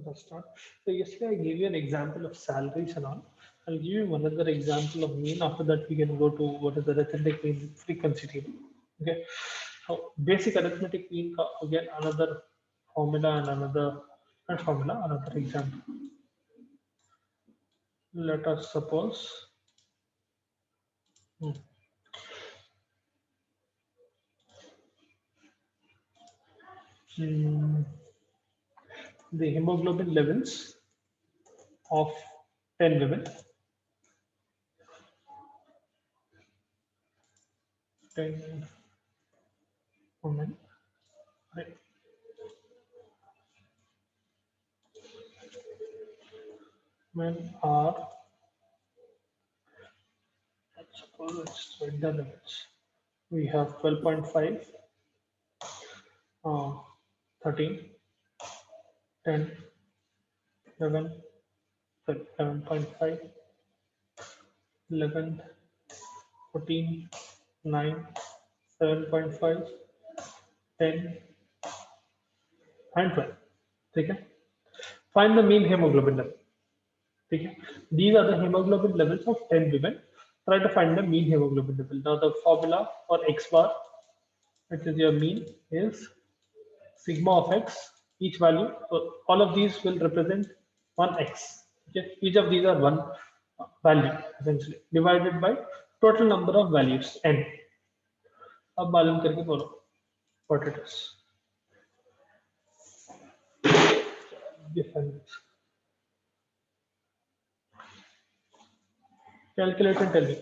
That's not. So yesterday I gave you an example of salaries and all. I'll give you another example of mean. After that, we can go to what is the arithmetic mean frequency table. Okay. So basic arithmetic mean again another formula and another not formula another example. Let us suppose hmm, hmm, the hemoglobin levels of 10 women. 10 women. Right. Men are, let's suppose it's the limits. We have 12.5, 13, 10, 11, 11.5, 11, 14, 9, 7.5, 10, and 12. Okay. Find the mean hemoglobin level. Okay. These are the hemoglobin levels of 10 women. Try to find the mean hemoglobin level. Now the formula for X bar, which is your mean, is sigma of X, each value. So all of these will represent one X. Okay. Each of these are one value essentially divided by total number of values n. अब मालूम करके बोलो what it is. Define this. Calculate and tell me.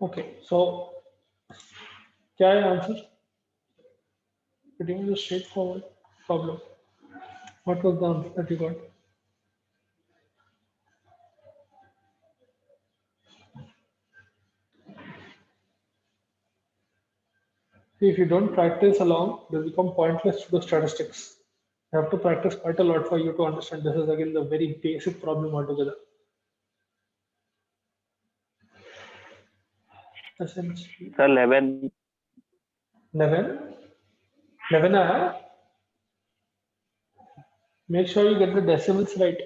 Okay, so क्या है answer? Pretty much a straightforward problem. What was the answer that you got? See, if you don't practice along, they become pointless to the statistics. You have to practice quite a lot for you to understand. This is again the very basic problem altogether. Essentially, Sir, 11. 11. 11 आया? Make sure you get the decimals right.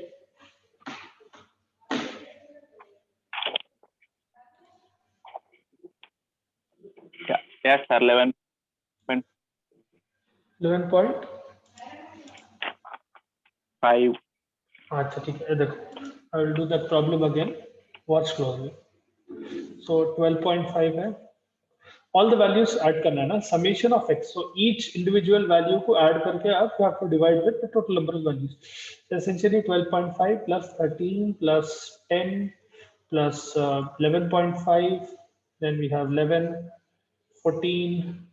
Yes, sir, 11. 11.5. अच्छा ठीक है देखो I will do that problem again. Watch closely. So 12.5 है. All the values add करना है ना. Summation of x. So each individual value को add करके आप you have to divide with the total number of values. So essentially 12.5 plus 13 plus 10 plus 11.5. Then we have 11, 14,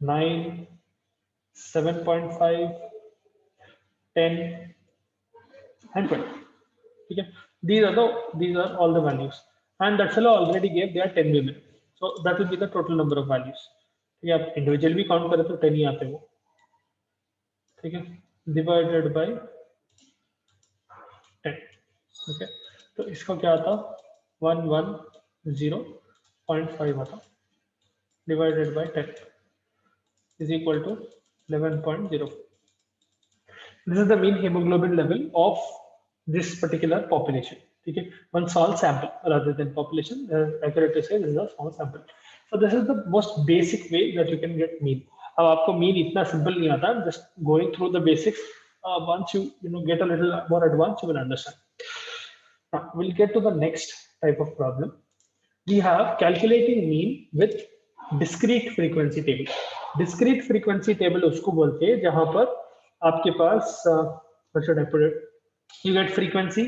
9, 7.5, 10, and 12. Okay. These are all the values, and that fellow already gave there 10 women, so that will be the total number of values. ये आप individual भी count करें तो 10 ही आते वो, ठीक है, divided by 10, ठीक है। तो इसका क्या आता 110.5 आता, divided by 10 is equal to 11.0. This is the mean hemoglobin level of this particular population. ठीक है, one small sample rather than population. Accurate to say this is a small sample. So this is the most basic way that you can get mean. अब आपको mean इतना simple नहीं आता. Just going through the basics. Once you get a little more advanced, you will understand. Now we'll get to the next type of problem. We have calculating mean with discrete frequency table. Discrete frequency table उसको बोलते हैं जहां पर आपके पास what should I put it? You get frequency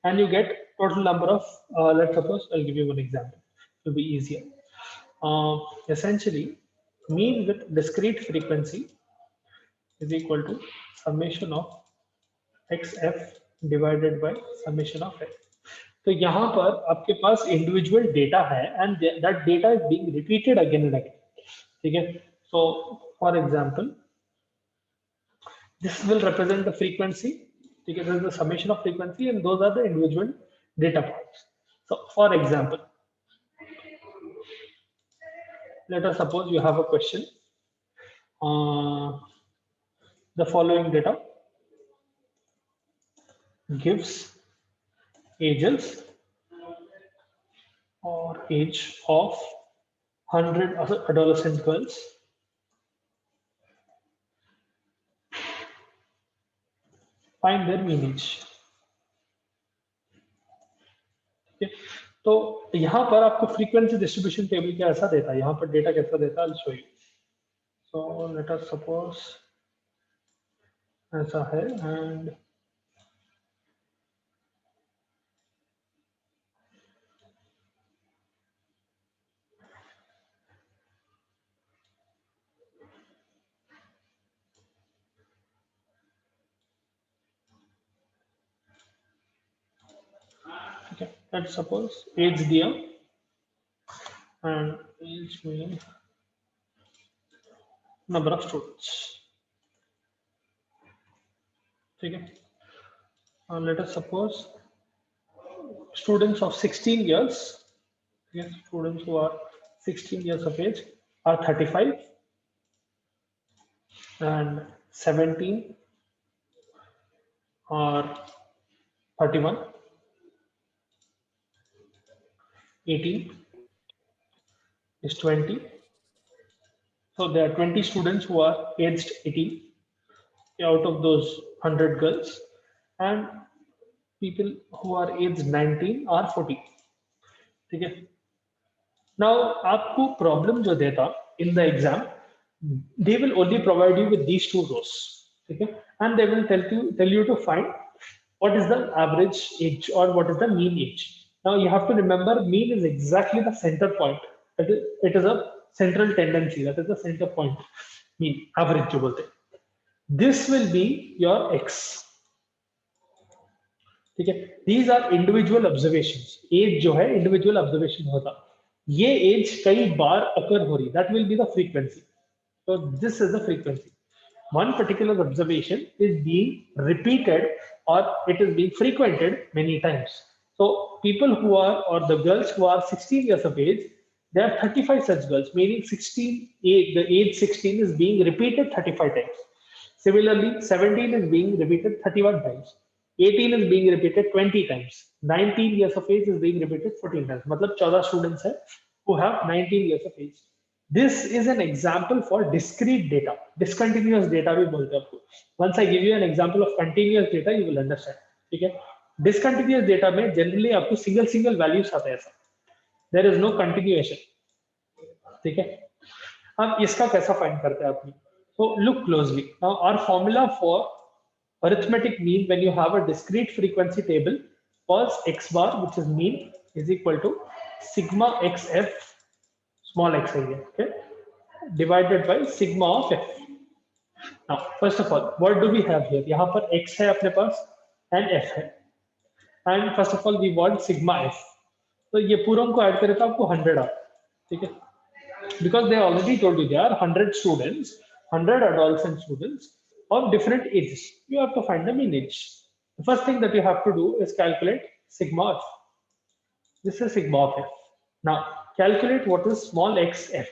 and you get total number of let's suppose I'll give you one example. It will be easier. Essentially, mean with discrete frequency is equal to summation of xf divided by summation of f. तो यहाँ पर आपके पास individual data है and that data is being repeated again and again, ठीक है। So for example this will represent the frequency, ठीक है, this is the summation of frequency and those are the individual data points. So for example, let us suppose you have a question, the following data gives ages or age of 100 adolescent girls find their mean age. तो यहाँ पर आपको frequency distribution table क्या ऐसा देता है, यहाँ पर डेटा कैसा देता है, I'll show you. So let us suppose ऐसा है and okay, let's suppose age दिया and age mean number of students, ठीक है। Let us suppose students of 16 years, yes, students who are 16 years of age are 35 and 17 are 31, 18 is 20. So there are 20 students who are aged 18 out of those 100 girls, and people who are aged 19 are 40, ठीक है। Now आपको problem जो देता in the exam, they will only provide you with these two rows, ठीक है, and they will tell you to find what is the average age or what is the mean age. Now you have to remember mean is exactly the center point. It is a central tendency, that is the center point. Mean average जो बोलते हैं. This will be your x, ठीक है। These are individual observations. Age जो है individual observation होता, ये age कई बार occur हो रही, that will be the frequency. So this is the frequency. One particular observation is being repeated or it is being frequented many times. So people who are, or the girls who are 16 years of age, there are 35 such girls, meaning 16, the age 16 is being repeated 35 times. Similarly, 17 is being repeated 31 times. 18 is being repeated 20 times. 19 years of age is being repeated 14 times. मतलब 14 students हैं who have 19 years of age. This is an example for discrete data. Discontinuous data भी बोलते हैं आपको. Once I give you an example of continuous data, you will understand. ठीक है? Discontinuous data में generally आपको single values आते हैं ऐसा. There is no continuation. ठीक है? अब इसका कैसा find करते हैं आपने? So look closely. Now our formula for arithmetic mean when you have a discrete frequency table was x bar, which is mean, is equal to sigma xf, small x here, okay, divided by sigma of f. Now first of all, what do we have here? यहाँ पर x है अपने पास and f है, and first of all we want sigma f. तो ये पूरों को add करें तो आपको 100 आता, ठीक है। because they already told you there are 100 students, 100 adolescent students of different ages. You have to find the mean age. The first thing that you have to do is calculate sigma f. This is sigma of f. Now calculate what is small x f.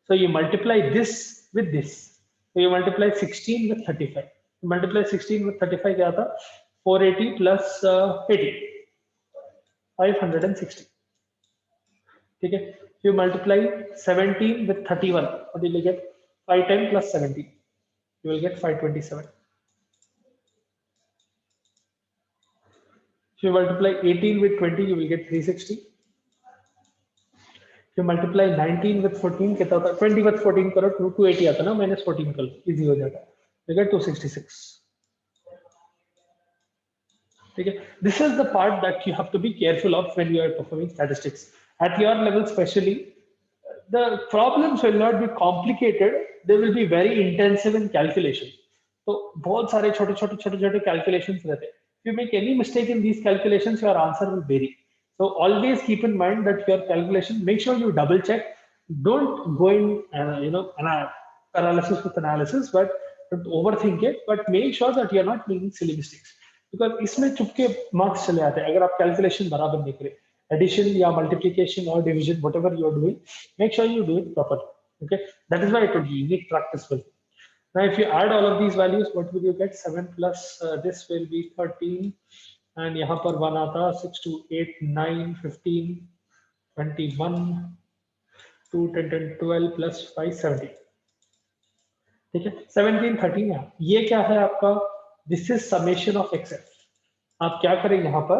So you multiply this with this. So you multiply 16 with 35. You multiply 16 with 35 क्या था? 480 plus 80, 560. ठीक है? You multiply 17 with 31. What will you get? 510 plus 70. You will get 527. If you multiply 18 with 20, you will get 360. If you multiply 19 with 14, कितना होता है? 20 with 14 करो, 280 आता है ना, minus 14 करो, easy हो जाता है. You get 266. Okay. This is the part that you have to be careful of when you are performing statistics. At your level especially, the problems will not be complicated, they will be very intensive in calculation. So बहुत सारे छोटे छोटे calculations रहते हैं. If you make any mistake in these calculations, your answer will vary. So always keep in mind that your calculation, make sure you double check. Don't go in paralysis with analysis, but don't overthink it. But make sure that you are not making silly mistakes. Because इसमें चुपके marks चले आते हैं अगर आप calculation बराबर नहीं करें. Addition या multiplication or division, whatever you are doing, make sure you do it properly. Okay, that is why I told you need practice will. Now, if you add all of these values, what will you get? 7 plus this will be 13, and यहाँ पर 1 आता 6 to 8 9 15 21 2 10 10 12 plus 5 17. ठीक है, 17 13 है. ये क्या है आपका? This is summation of xf. आप क्या करें यहाँ पर?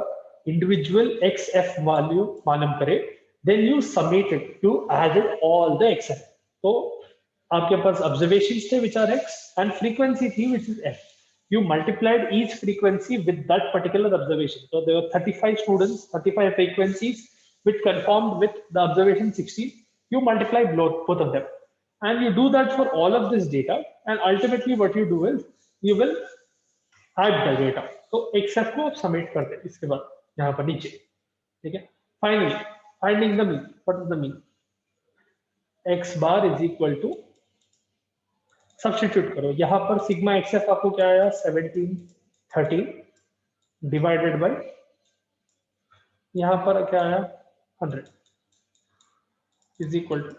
Individual xf value मालूम करें, then you summate it, you added all the xf. तो आपके पास observations थे which are x and frequency थी which is f. You multiplied each frequency with that particular observation. So there were 35 students, 35 frequencies which conformed with the observation 16. You multiply both of them, and you do that for all of this data. And ultimately, what you do is you will add the data. तो xf को आप submit करते हैं इसके बाद यहाँ पर नीचे. ठीक है, finally finding the mean. What is the mean? x bar is equal to, substitute करो यहाँ पर. सिग्मा xf आपको क्या आया? 17 13 डिवाइडेड बाय यहाँ पर क्या आया? 100 is equal to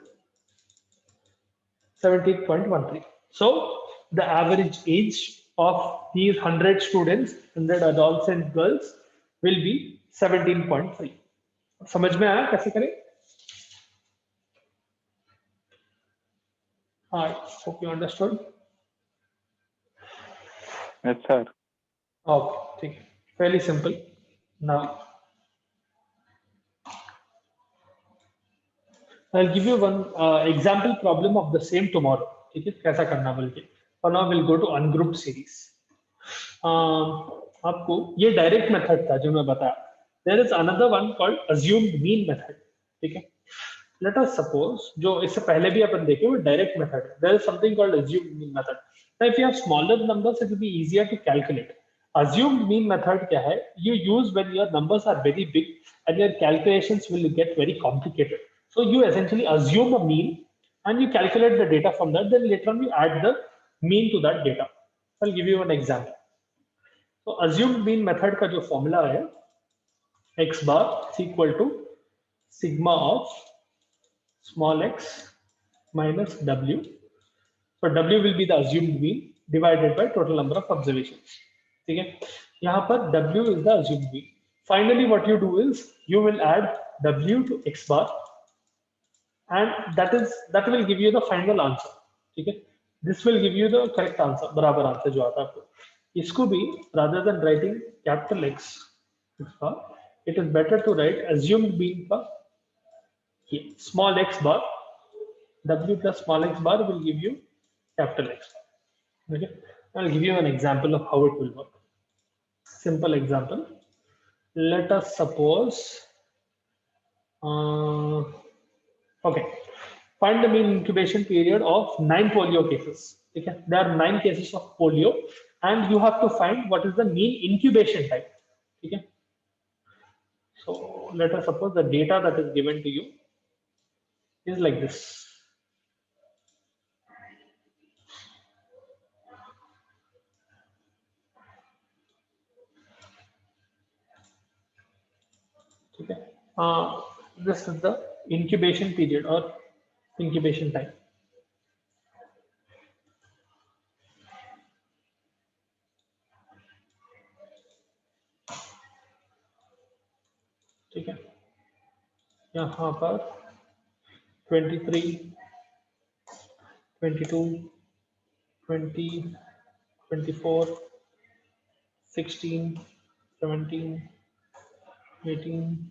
17.13. So the average age of these 100 students, 100 adolescent girls, will be 17.3. समझ में आया कैसे करें? I hope you understood. Yes, sir. Okay, ठीक है, fairly simple. Now I'll give you one example problem of the same tomorrow. ठीक है, कैसा करना बल्कि. For now we'll go to ungrouped series. आपको ये डायरेक्ट मेथड था जो मैं बताया. There is another one called assumed mean method. ठीक है, let us suppose, जो इससे पहले भी अपन देखे वो direct method. There is something called assumed mean method. Now if you have smaller numbers, it will be easier to calculate. Assumed mean method क्या है? You use when your numbers are very big and your calculations will get very complicated. So you essentially assume a mean and you calculate the data from that. Then later on you add the mean to that data. I'll give you an example. So assumed mean method का जो formula है, x bar is equal to sigma of small x minus w. So w will be the assumed mean divided by total number of observations. ठीक है, यहाँ पर w is the assumed mean. Finally, what you do is you will add w to x bar, and that will give you the final answer. ठीक है, this will give you the correct answer, बराबर answer जो आता है आपको. इसको भी rather than writing capital X bar, it is better to write assumed mean का small x bar. W plus small x bar will give you capital X. Okay, I'll give you an example of how it will work. Simple example. Let us suppose, okay, find the mean incubation period of 9 polio cases. Okay, there are 9 cases of polio, and you have to find what is the mean incubation time. Okay, so let us suppose the data that is given to you is like this. ठीक है. This is the incubation period or incubation time. ठीक है. यहाँ पर 23, 22, 20, 24, 16, 17, 18,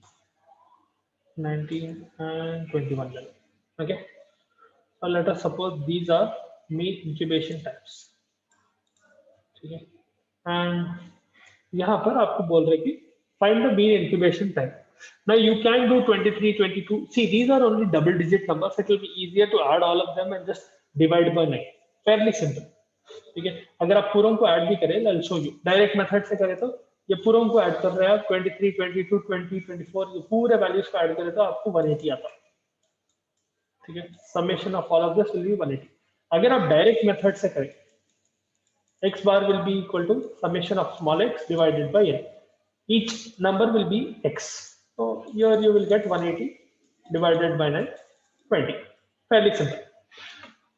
19 and 21 level. Okay, so let us suppose these are mean incubation times. ठीक है. and यहाँ पर आपको बोल रहे कि find the mean incubation time. Now you can do 23, 22. See, these are only double digit numbers. It will be easier to add all of them and just divide by 9. Fairly simple. ठीक है. अगर आप पूरों को add भी करें, I'll show you. Direct method से करें तो ये पूरों को ऐड कर रहे हैं आप 23, 22, 20, 24 ये पूरे वैल्यूज को ऐड करें तो आपको 180 आता है. ठीक है. Summation of all of this will B 180. अगर आप डायरेक्ट मेथड से करें, x bar will be equal to summation of small x divided by n. Each number will be x. So here you will get 180 divided by 9, 20. Fairly simple.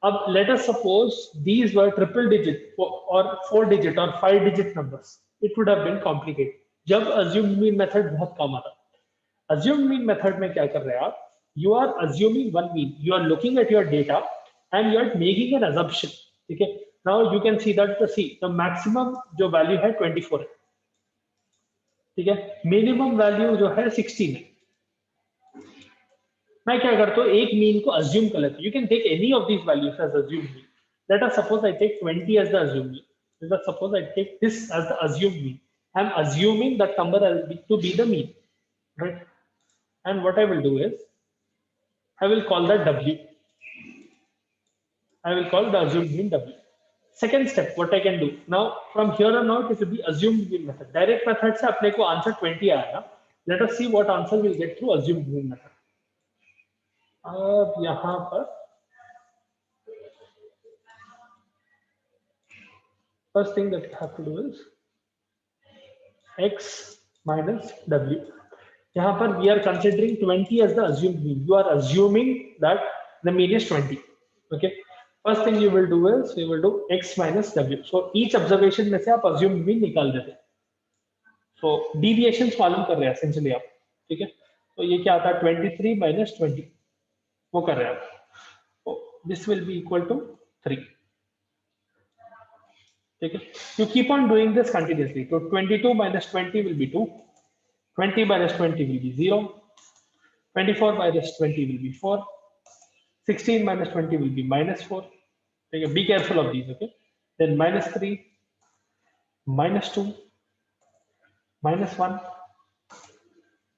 Now let us suppose these were triple digit or 4 digit or 5 digit numbers. It would have been complicated. जब assumed mean method बहुत कम आता. Assumed mean method में क्या कर रहे हैं आप? You are assuming one mean. You are looking at your data and you are making an assumption. ठीक है. Now you can see that the maximum जो value है 24 है. ठीक है. Minimum value जो है 16 है. मैं क्या करता हूँ, एक मीन को assume कर लेता हूँ. You can take any of these values as assumed mean. Let us suppose I take 20 as the assumed mean. Let us suppose I take this as the assumed mean. I am assuming that number to be the mean, right? And what I will do is I will call that W. I will call the assumed mean W. Second step, what I can do now from here on out, it will be assumed mean method. Direct method से अपने को answer 20 आया. Let us see what answer we'll get through assumed mean method. अब यहाँ पर first thing that you have to do is x minus w. यहाँ पर we are considering 20 as the assumed mean. You are assuming that the mean is 20. Okay. First thing you will do is you will do x minus w. So each observation में से आप assumed mean निकाल देते. So deviations मालूम कर रहे हैं essentially आप. ठीक है. तो ये क्या आता है 23 minus 20 वो कर रहे हैं आप. So this will be equal to 3. ठीक है. You keep on doing this continuously. So 22 minus 20 will be 2. 20 minus 20 will be 0. 24 minus 20 will be 4. 16 minus 20 will be minus 4. Okay, be careful of these, okay? Then minus 3, minus 2, minus 1,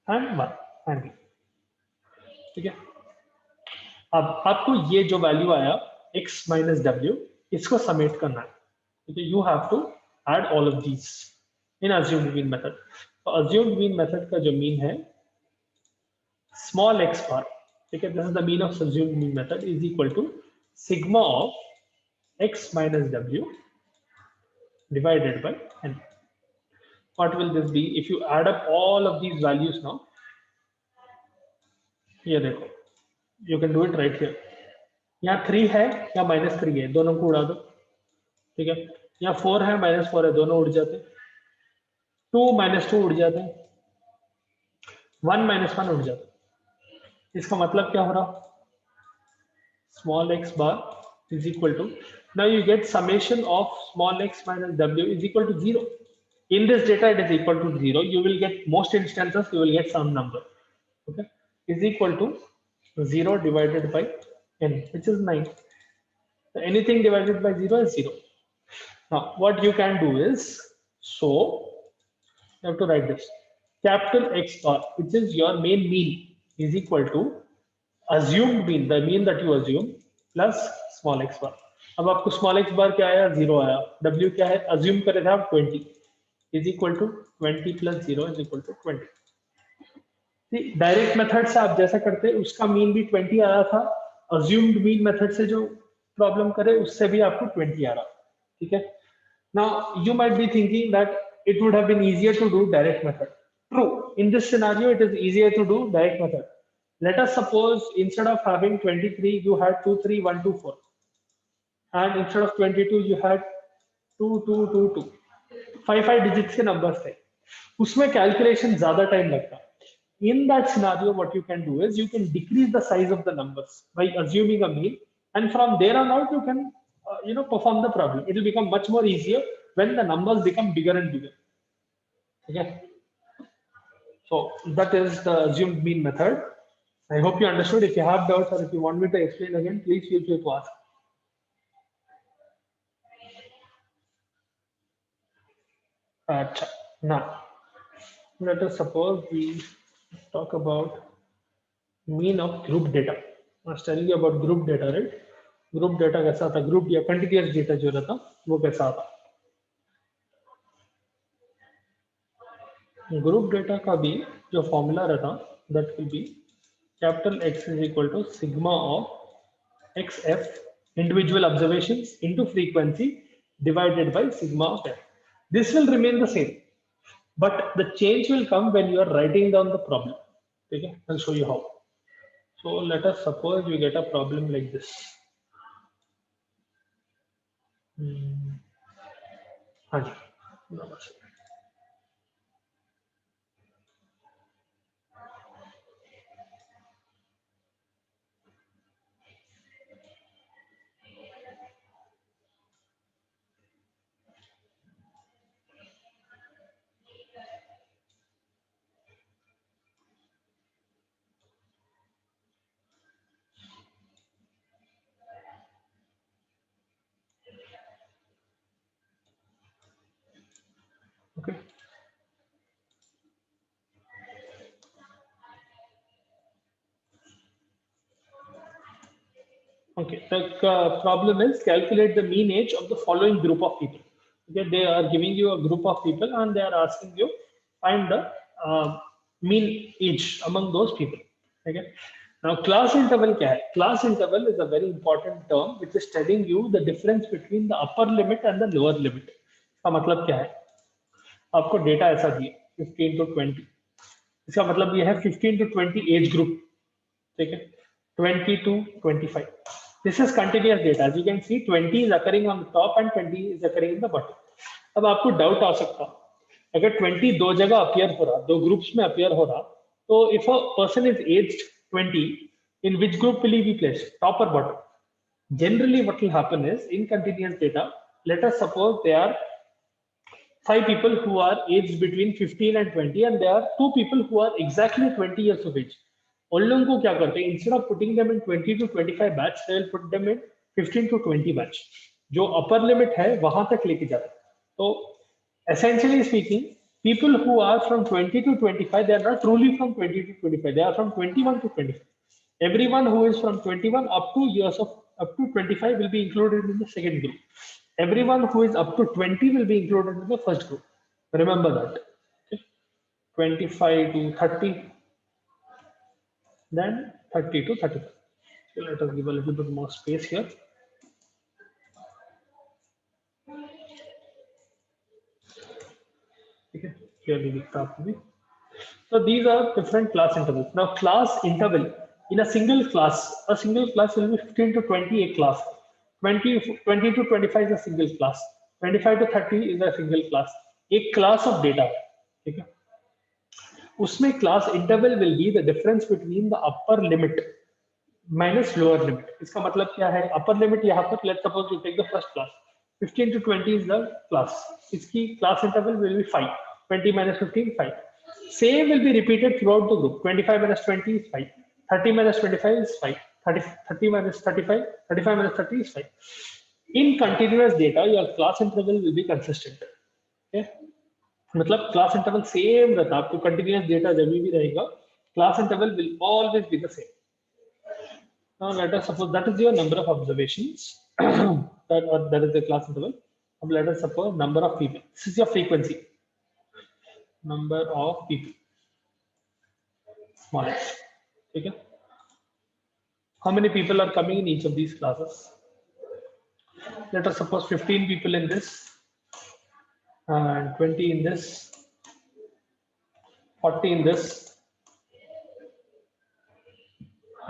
and 1, and 2. ठीक है. अब आपको ये जो value आया x minus w इसको समेट करना है. ठीक है. You have to add all of these in assumed mean method. तो assumed mean method का जो mean है small x bar. ठीक है. This is the mean of assumed mean method is equal to sigma of x minus w divided by n. What will this be if you add up all of these values now? ये देखो, you can do it right here. यहाँ 3 है या -3 है, दोनों को उड़ा दो. ठीक है. यहाँ 4 है -4 है, दोनों उड़ जाते. 2 -2 उड़ जाते. 1 -1 उड़ जाते. इसका मतलब क्या हो रहा? Small x bar is equal to, now you get summation of small x minus w is equal to 0. In this data it is equal to 0. You will get most instances you will get some number. Okay, is equal to 0 divided by n, which is 9. So anything divided by 0 is 0. Now what you can do is, so you have to write this capital X bar, which is your main mean, is equal to assumed mean, the mean that you assume, plus small x bar. अब आपको small x bar क्या आया? 0 आया. W क्या है? assume करे थे आप 20, is equal to 20 plus 0 is equal to 20. Direct method से आप जैसा करते उसका मीन भी 20 आया था. assumed mean मेथड से जो प्रॉब्लम करे उससे भी आपको 20 आ रहा. ठीक है. Now you might be thinking that it would have been easier to do direct method. True. In this scenario, it is easier to do direct method. Let us suppose instead of having 23, you had 2, 3, 1, 2, 4. And instead of 22, you had 2, 2, 2, 2. 5 digits के numbers थे. उसमें calculation ज़्यादा time लगता. In that scenario, what you can do is you can decrease the size of the numbers by assuming a mean, and from there on out you can perform the problem. It will become much more easier when the numbers become bigger and bigger. Okay. So that is the assumed mean method. I hope you understood. If you have doubts or if you want me to explain again, please feel free to ask. Now, let us suppose we talk about mean of group data. I was telling you about group data, right? Group data कैसा था? Group या continuous data जो रहता वो कैसा था? Group data का भी जो formula रहता that will be capital X is equal to sigma of XF individual observations into frequency divided by sigma of F. This will remain the same, but the change will come when you are writing down the problem. Okay, I'll show you how. So let us suppose you get a problem like this. Okay. Okay, the problem is calculate the mean age of the following group of people. Okay, they are giving you a group of people and they are asking you find the mean age among those people. Okay. Now class interval क्या है? Class interval is a very important term which is telling you the difference between the upper limit and the lower limit. इसका मतलब क्या है? आपको data ऐसा दिया 15 to 20. इसका मतलब ये है 15 to 20 एज ग्रुप. ठीक है, 20 to 25. This is continuous data. As you can see, 20 is occurring on the top and 20 is occurring in the bottom. अब आपको डाउट आ सकता, अगर 20 दो जगह अपीयर हो रहा, दो ग्रुप्स में अपीयर हो रहा, तो if a person is aged 20, in which group will he be placed, top or bottom? Generally, what will happen is in continuous data, let us suppose there are 5 people who are aged between 15 and 20, and there are 2 people who are exactly 20 years of age. उन लोगों को क्या करते हैं, instead of putting them in 20 to 25 batch, they will put them in 15 to 20 batch. जो upper limit है वहां तक लेके जाते हैं. तो essentially speaking, people who are from 20 to 25, they are not truly from 20 to 25, they are from 21 to 25. Everyone who is from 21 up to 25 will be included in the second group. Everyone who is up to 20 will be included in the first group. Remember that. Okay. 25 to 30, then 30 to 35. So let us give a little bit more space here. Okay, clearly we. So these are different class intervals. Now class interval in a single class will be 15 to 20 a class. 20 to 25 is a single class. 25 to 30 is a single class. A class of data. Okay. उसमें class interval will be the difference between the upper limit minus lower limit. इसका मतलब क्या है? Upper limit यहाँ पर, let's suppose you take the first class. 15 to 20 is the class. इसकी class interval will be 5. 20 minus 15, 5. Same will be repeated throughout the group. 25 minus 20 is 5. 30 minus 25 is 5. 30 minus 35, 35 minus 30 is 5. In continuous data, your class interval will be consistent. Okay? मतलब class interval same रहता, आपको continuous data जब भी रहेगा, class interval will always be the same. Now let us suppose that is your number of observations. that is the class interval. Now let us suppose number of people. This is your frequency. Number of people. Small h. Okay. How many people are coming in each of these classes? Let us suppose 15 people in this, and 20 in this, 40 in this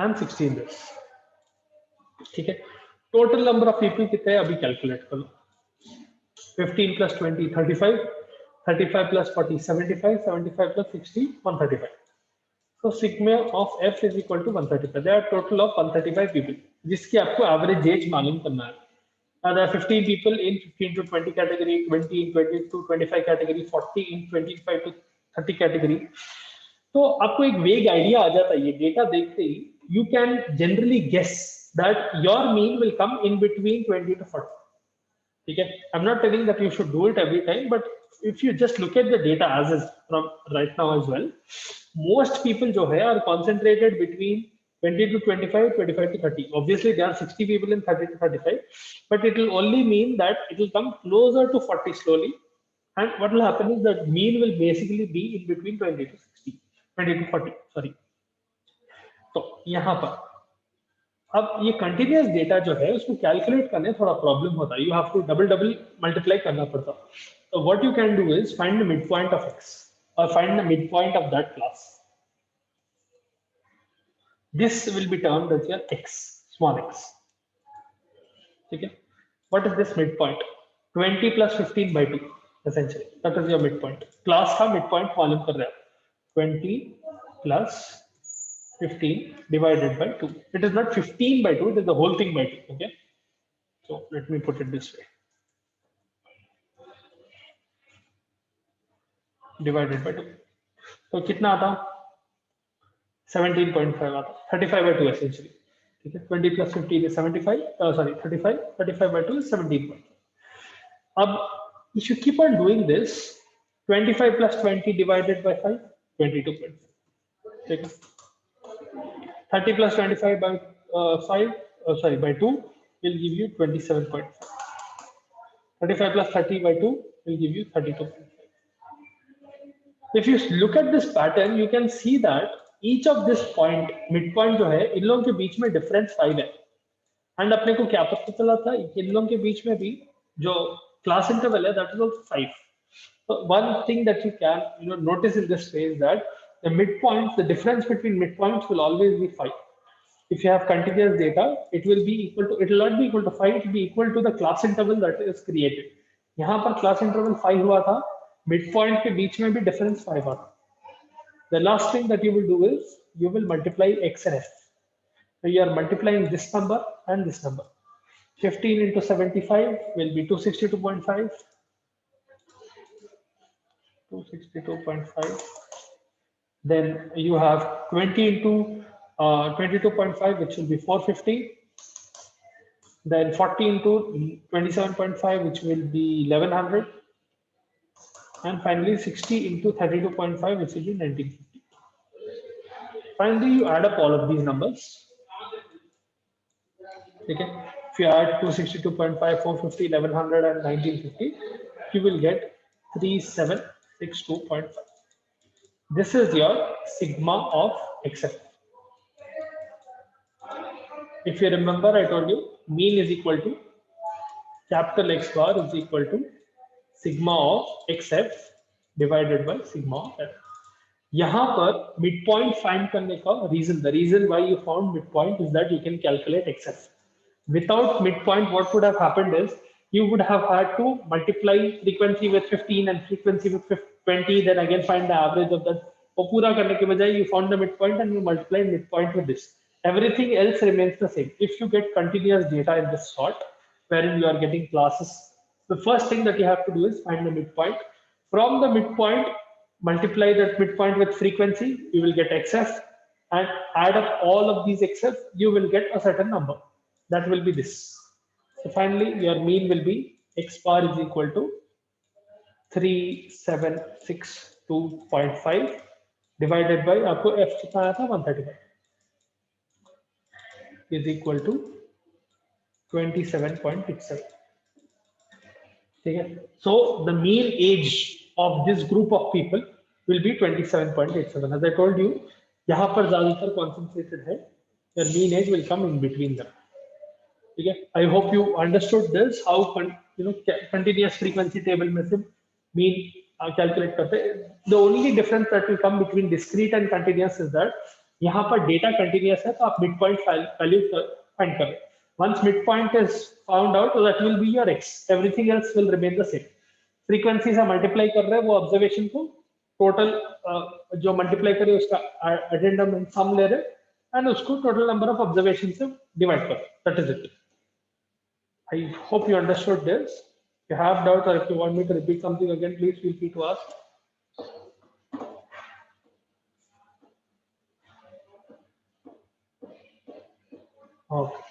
and 60 in this. ठीक है, total number of people कितने हैं अभी calculate कर लो. 15 plus 20 35, 35 plus 40 75, 75 plus 60 135. So sigma of f is equal to 135. There are total of 135 people जिसकी आपको average age मालूम करना है. There are 15 people in 15 to 20 category, 20 in 20 to 25 category, 40 in 25 to 30 category. तो आपको एक वेग आइडिया आ जाता है ये डेटा देखते ही. You can generally guess that your mean will come in between 20 to 40. ठीक है, I'm not telling that you should do it every time, but if you just look at the data as is from right now as well, most people जो है are concentrated between 20 to 25, 25 to 30. Obviously, there are 60 people in 30 to 35, but it will only mean that it will come closer to 40 slowly. And what will happen is that mean will basically be in between 20 to 60, 20 to 40, sorry. तो यहाँ पर अब ये continuous data जो है उसको calculate करने थोड़ा प्रॉब्लम होता है. You have to double multiply करना पड़ता. तो what you can do is find the mid point of x और find the mid point of that class. This will be termed as your x, small x. ठीक है, what is this mid point? 20 plus 15 by 2 essentially, that is your midpoint. Class का mid point मालूम कर रहे हैं. 20 plus 15 divided by 2. It is not 15 by 2, it is the whole thing by 2. Okay, so let me put it this way, divided by 2. तो कितना आता? 17.5 आता. 35 by 2 essentially. ठीक है, 20 plus 15 is 75, sorry 35, 35 by 2 is 17. अब if you keep on doing this, 25 plus 20 divided by 5, 22.5. ठीक है, 30 plus 25 by 2 will give you 27.5. 35 plus 30 by 2 will give you 32.5. If you look at this pattern, you can see that each of this point, midpoint जो है, इन लोगों के बीच में difference 5 है. And अपने को क्या पता चला था? इन लोगों के बीच में भी जो class interval है, that is also 5. So one thing that you can notice in this way is that the midpoints, the difference between midpoints will always be 5. If you have continuous data, it will be equal to, it will not be equal to 5, it will be equal to the class interval that is created. यहाँ पर class interval 5 हुआ था, midpoint के बीच में भी difference 5 आता. The last thing that you will do is you will multiply x and f. So you are multiplying this number and this number. 15 into 75 will be 262.5. 262.5. Then you have 20 into 22.5, which will be 450. Then 40 into 27.5, which will be 1100. And finally 60 into 32.5, which will be 1950. Finally, you add up all of these numbers. Okay. If you add 262.5, 450, 1100, and 1950, you will get 3762.5. This is your sigma of xf. If you remember, I told you mean is equal to capital X bar is equal to sigma of xf divided by sigma of f. यहाँ पर midpoint find करने का reason, the reason why you found midpoint is that you can calculate xf. Without midpoint, what would have happened is you would have had to multiply frequency with 15 and frequency with 20, then again find the average of that. वो पूरा करने के बजाय you found the midpoint and you multiply midpoint with this. Everything else remains the same. If you get continuous data in this sort, wherein you are getting classes, the first thing that you have to do is find the midpoint. From the midpoint, multiply that midpoint with frequency, you will get xf, and add up all of these xf, you will get a certain number. That will be this. So finally, your mean will be x bar is equal to 3762.5 divided by आपको f कितना आया था 135 is equal to 27.67. ठीक है. So the mean age of this group of people will be 27.87. As I told you, यहाँ पर ज़्यादातर concentrated है. Your mean age will come in between them. ठीक है. I hope you understood this. How continuous frequency table में से mean calculate करते हैं. The only difference that will come between discrete and continuous is that यहाँ पर data continuous है तो आप मिड पॉइंट वैल्यू फाइंड करें. Once midpoint is found out, that will be your x. Everything else will remain the same. Frequency से multiply कर रहे हैं वो ऑब्जर्वेशन को टोटल जो मल्टीप्लाई करे उसका एडेंडम एंड सम ले रहे एंड उसको टोटल नंबर ऑफ ऑब्जर्वेशन से डिवाइड कर. That is it. I hope you understood this. If you have doubt or if you want me to repeat something again, please feel free to ask. Okay.